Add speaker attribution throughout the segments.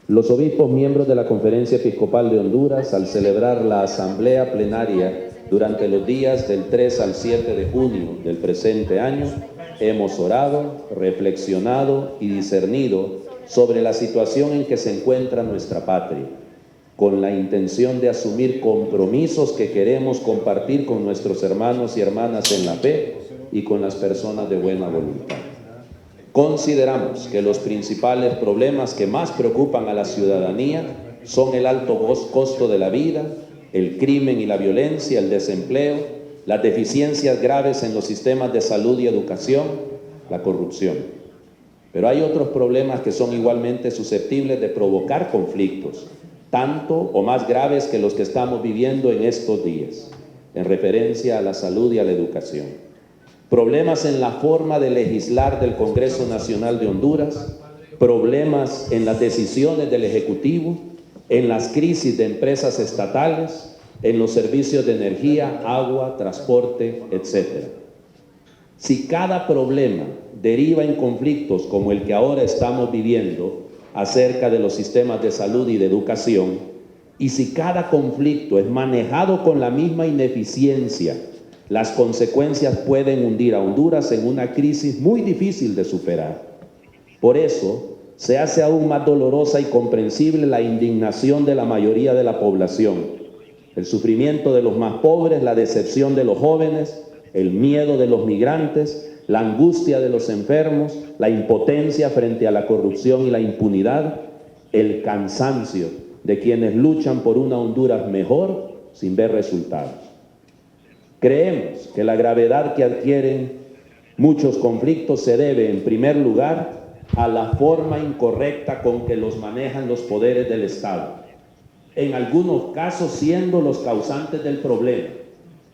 Speaker 1: Los obispos miembros de la Conferencia Episcopal de Honduras, al celebrar la asamblea plenaria durante los días del 3 al 7 de junio del presente año, hemos orado, reflexionado y discernido sobre la situación en que se encuentra nuestra patria, con la intención de asumir compromisos que queremos compartir con nuestros hermanos y hermanas en la fe y con las personas de buena voluntad. Consideramos que los principales problemas que más preocupan a la ciudadanía son el alto costo de la vida, el crimen y la violencia, el desempleo, las deficiencias graves en los sistemas de salud y educación, la corrupción. Pero hay otros problemas que son igualmente susceptibles de provocar conflictos, tanto o más graves que los que estamos viviendo en estos días, en referencia a la salud y a la educación. Problemas en la forma de legislar del Congreso Nacional de Honduras, problemas en las decisiones del Ejecutivo, en las crisis de empresas estatales, en los servicios de energía, agua, transporte, etc. Si cada problema deriva en conflictos como el que ahora estamos viviendo acerca de los sistemas de salud y de educación, y si cada conflicto es manejado con la misma ineficiencia, las consecuencias pueden hundir a Honduras en una crisis muy difícil de superar. Por eso, se hace aún más dolorosa y comprensible la indignación de la mayoría de la población, el sufrimiento de los más pobres, la decepción de los jóvenes, el miedo de los migrantes, la angustia de los enfermos, la impotencia frente a la corrupción y la impunidad, el cansancio de quienes luchan por una Honduras mejor sin ver resultados. Creemos que la gravedad que adquieren muchos conflictos se debe, en primer lugar, a la forma incorrecta con que los manejan los poderes del Estado, en algunos casos siendo los causantes del problema,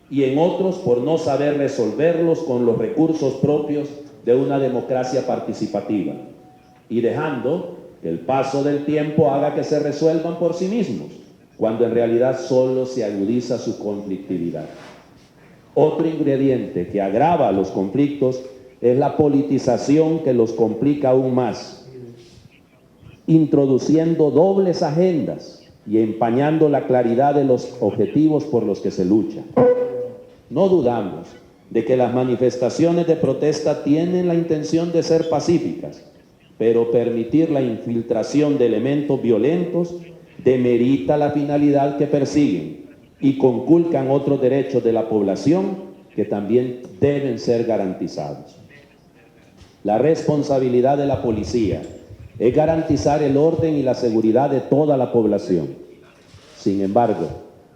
Speaker 1: y en otros por no saber resolverlos con los recursos propios de una democracia participativa, y dejando que el paso del tiempo haga que se resuelvan por sí mismos, cuando en realidad solo se agudiza su conflictividad. Otro ingrediente que agrava los conflictos es la politización que los complica aún más, introduciendo dobles agendas y empañando la claridad de los objetivos por los que se lucha. No dudamos de que las manifestaciones de protesta tienen la intención de ser pacíficas, pero permitir la infiltración de elementos violentos demerita la finalidad que persiguen y conculcan otros derechos de la población que también deben ser garantizados. La responsabilidad de la policía es garantizar el orden y la seguridad de toda la población. Sin embargo,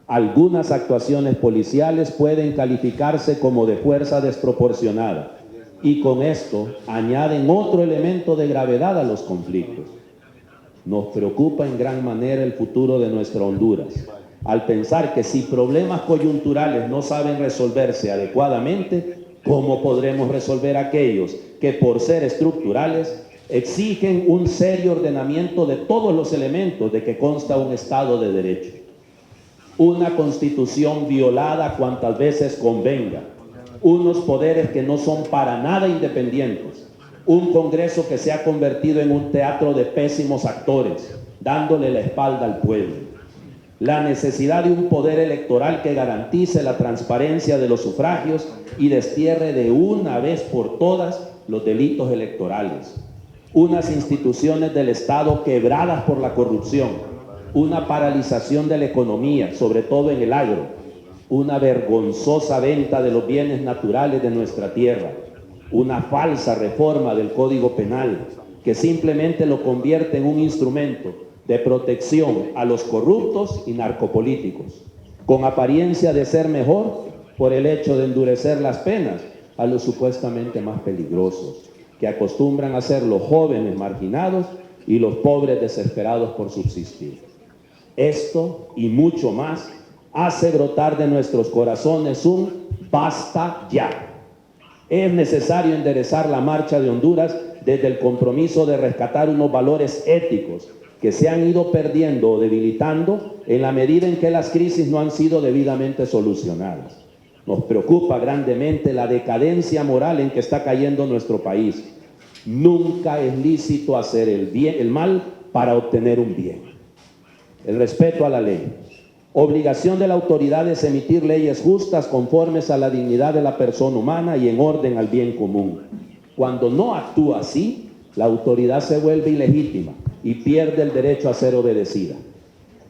Speaker 1: algunas actuaciones policiales pueden calificarse como de fuerza desproporcionada y con esto añaden otro elemento de gravedad a los conflictos. Nos preocupa en gran manera el futuro de nuestra Honduras, al pensar que si problemas coyunturales no saben resolverse adecuadamente, ¿cómo podremos resolver aquellos que por ser estructurales exigen un serio ordenamiento de todos los elementos de que consta un Estado de Derecho? Una constitución violada cuantas veces convenga, unos poderes que no son para nada independientes, un Congreso que se ha convertido en un teatro de pésimos actores, dándole la espalda al pueblo. La necesidad de un poder electoral que garantice la transparencia de los sufragios y destierre de una vez por todas los delitos electorales. Unas instituciones del Estado quebradas por la corrupción, una paralización de la economía, sobre todo en el agro, una vergonzosa venta de los bienes naturales de nuestra tierra, una falsa reforma del Código Penal que simplemente lo convierte en un instrumento de protección a los corruptos y narcopolíticos, con apariencia de ser mejor por el hecho de endurecer las penas a los supuestamente más peligrosos, que acostumbran a ser los jóvenes marginados y los pobres desesperados por subsistir. Esto y mucho más hace brotar de nuestros corazones un basta ya. Es necesario enderezar la marcha de Honduras desde el compromiso de rescatar unos valores éticos que se han ido perdiendo o debilitando en la medida en que las crisis no han sido debidamente solucionadas. Nos preocupa grandemente la decadencia moral en que está cayendo nuestro país. Nunca es lícito hacer el mal para obtener un bien. El respeto a la ley. Obligación de la autoridad es emitir leyes justas conformes a la dignidad de la persona humana y en orden al bien común. Cuando no actúa así, la autoridad se vuelve ilegítima y pierde el derecho a ser obedecida.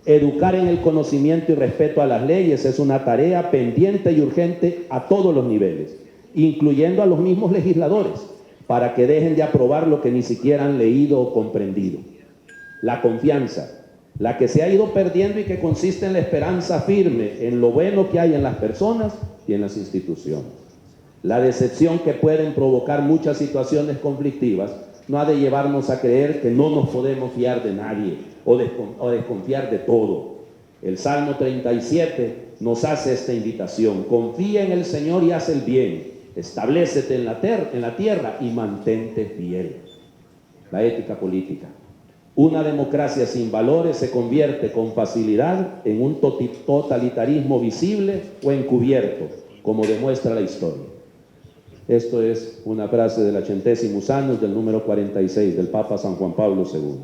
Speaker 1: Educar en el conocimiento y respeto a las leyes es una tarea pendiente y urgente a todos los niveles, incluyendo a los mismos legisladores, para que dejen de aprobar lo que ni siquiera han leído o comprendido. La confianza, la que se ha ido perdiendo y que consiste en la esperanza firme en lo bueno que hay en las personas y en las instituciones. La decepción que pueden provocar muchas situaciones conflictivas no ha de llevarnos a creer que no nos podemos fiar de nadie o desconfiar de todo. El Salmo 37 nos hace esta invitación: confía en el Señor y haz el bien, establécete en la tierra y mantente fiel. La ética política. Una democracia sin valores se convierte con facilidad en un totalitarismo visible o encubierto, como demuestra la historia. Esto es una frase del 80º Annus del número 46 del Papa San Juan Pablo II.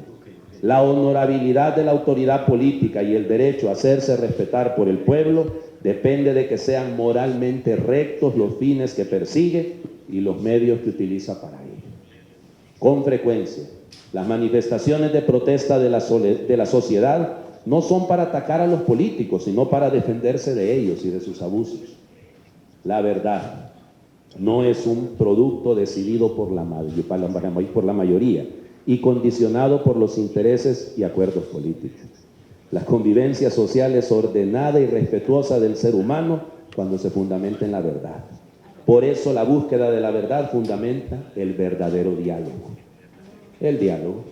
Speaker 1: La honorabilidad de la autoridad política y el derecho a hacerse respetar por el pueblo depende de que sean moralmente rectos los fines que persigue y los medios que utiliza para ello. Con frecuencia, las manifestaciones de protesta de la sociedad no son para atacar a los políticos, sino para defenderse de ellos y de sus abusos. La verdad no es un producto decidido por la mayoría y condicionado por los intereses y acuerdos políticos. La convivencia social es ordenada y respetuosa del ser humano cuando se fundamenta en la verdad. Por eso la búsqueda de la verdad fundamenta el verdadero diálogo. El diálogo.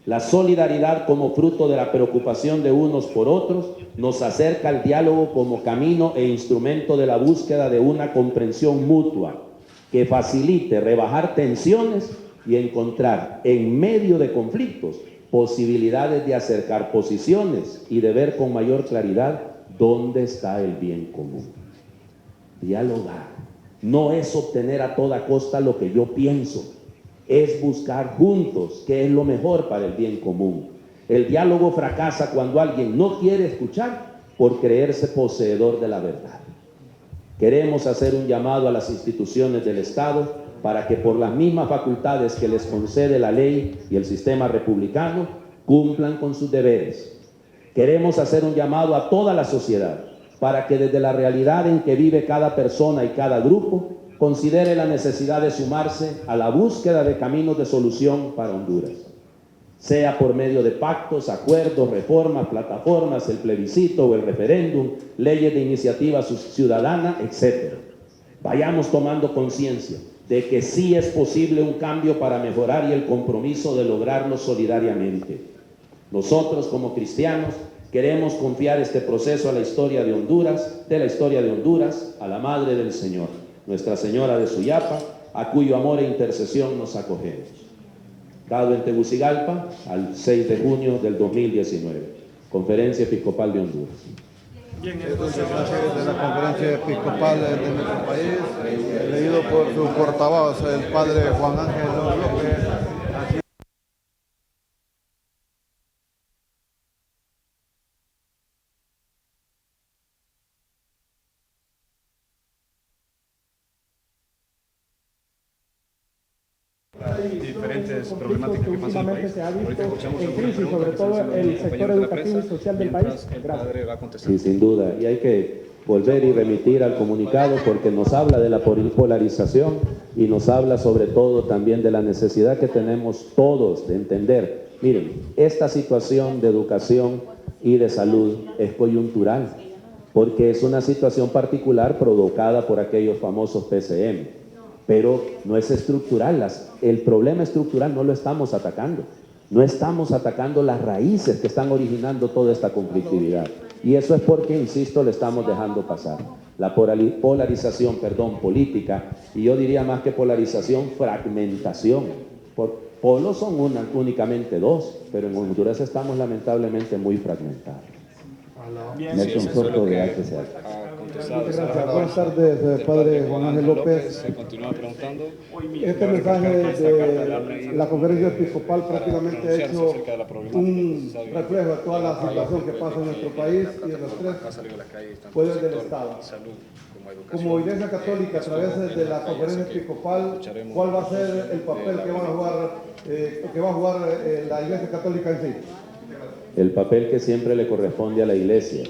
Speaker 1: La solidaridad como fruto de la preocupación de unos por otros nos acerca al diálogo como camino e instrumento de la búsqueda de una comprensión mutua que facilite rebajar tensiones y encontrar en medio de conflictos posibilidades de acercar posiciones y de ver con mayor claridad dónde está el bien común. Dialogar no es obtener a toda costa lo que yo pienso, es buscar juntos qué es lo mejor para el bien común. El diálogo fracasa cuando alguien no quiere escuchar por creerse poseedor de la verdad. Queremos hacer un llamado a las instituciones del Estado para que por las mismas facultades que les concede la ley y el sistema republicano, cumplan con sus deberes. Queremos hacer un llamado a toda la sociedad para que desde la realidad en que vive cada persona y cada grupo, considere la necesidad de sumarse a la búsqueda de caminos de solución para Honduras, sea por medio de pactos, acuerdos, reformas, plataformas, el plebiscito o el referéndum, leyes de iniciativa ciudadana, etc. Vayamos tomando conciencia de que sí es posible un cambio para mejorar y el compromiso de lograrlo solidariamente. Nosotros como cristianos queremos confiar este proceso a la historia de Honduras, a la Madre del Señor, Nuestra Señora de Suyapa, a cuyo amor e intercesión nos acogemos. Dado en Tegucigalpa, al 6 de junio del 2019. Conferencia Episcopal de Honduras.
Speaker 2: Bien, entonces, de la Conferencia Episcopal de nuestro país, leído por su portavoz, el Padre Juan Ángel López.
Speaker 3: Diferentes problemáticas que pasan en el país.
Speaker 4: Se ha visto
Speaker 3: Ahorita escuchamos
Speaker 4: en
Speaker 3: algunas
Speaker 4: crisis,
Speaker 3: preguntas
Speaker 4: sobre
Speaker 3: que
Speaker 4: todo
Speaker 3: se hacen
Speaker 4: el sector
Speaker 3: compañeros de la
Speaker 4: educativo y
Speaker 3: prensa,
Speaker 4: social del
Speaker 3: mientras
Speaker 4: país.
Speaker 3: el
Speaker 4: Gracias.
Speaker 3: padre va contestando.
Speaker 1: Sí, sin duda, y hay que volver y remitir al comunicado porque nos habla de la polarización y nos habla sobre todo también de la necesidad que tenemos todos de entender. Miren, esta situación de educación y de salud es coyuntural porque es una situación particular provocada por aquellos famosos PCM, pero no es estructural. El problema estructural no lo estamos atacando, no estamos atacando las raíces que están originando toda esta conflictividad. Y eso es porque, insisto, le estamos dejando pasar. La polarización política, y yo diría más que polarización, fragmentación. Polos son únicamente dos, pero en Honduras estamos lamentablemente muy fragmentados. Nelson Soto de HCA.
Speaker 2: Muchas gracias. Buenas tardes, padre Juan Ángel López.
Speaker 3: Se continúa preguntando.
Speaker 2: Este mensaje de la conferencia episcopal prácticamente ha hecho un reflejo de toda la situación que pasa en nuestro país y en los tres poderes del Estado. Como Iglesia Católica, a través de la conferencia episcopal, ¿cuál va a ser el papel que va a jugar la Iglesia Católica en sí?
Speaker 1: El papel que siempre le corresponde a la Iglesia,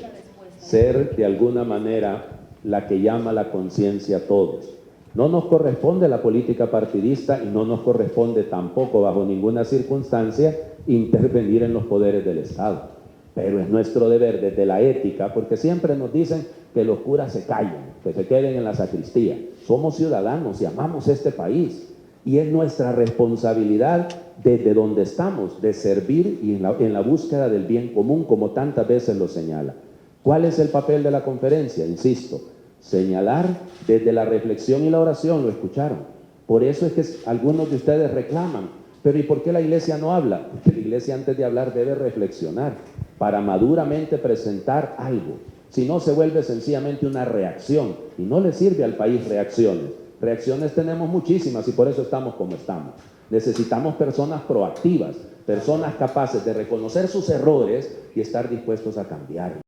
Speaker 1: ser de alguna manera la que llama la conciencia a todos. No nos corresponde la política partidista y no nos corresponde tampoco bajo ninguna circunstancia intervenir en los poderes del Estado. Pero es nuestro deber desde la ética, porque siempre nos dicen que los curas se callen, que se queden en la sacristía. Somos ciudadanos y amamos este país. Y es nuestra responsabilidad desde donde estamos de servir y en la búsqueda del bien común, como tantas veces lo señala. ¿Cuál es el papel de la conferencia? Insisto, señalar desde la reflexión y la oración, lo escucharon. Por eso es que algunos de ustedes reclaman, pero ¿y por qué la Iglesia no habla? Porque la Iglesia antes de hablar debe reflexionar para maduramente presentar algo. Si no, se vuelve sencillamente una reacción y no le sirve al país reacciones. Reacciones tenemos muchísimas y por eso estamos como estamos. Necesitamos personas proactivas, personas capaces de reconocer sus errores y estar dispuestos a cambiar.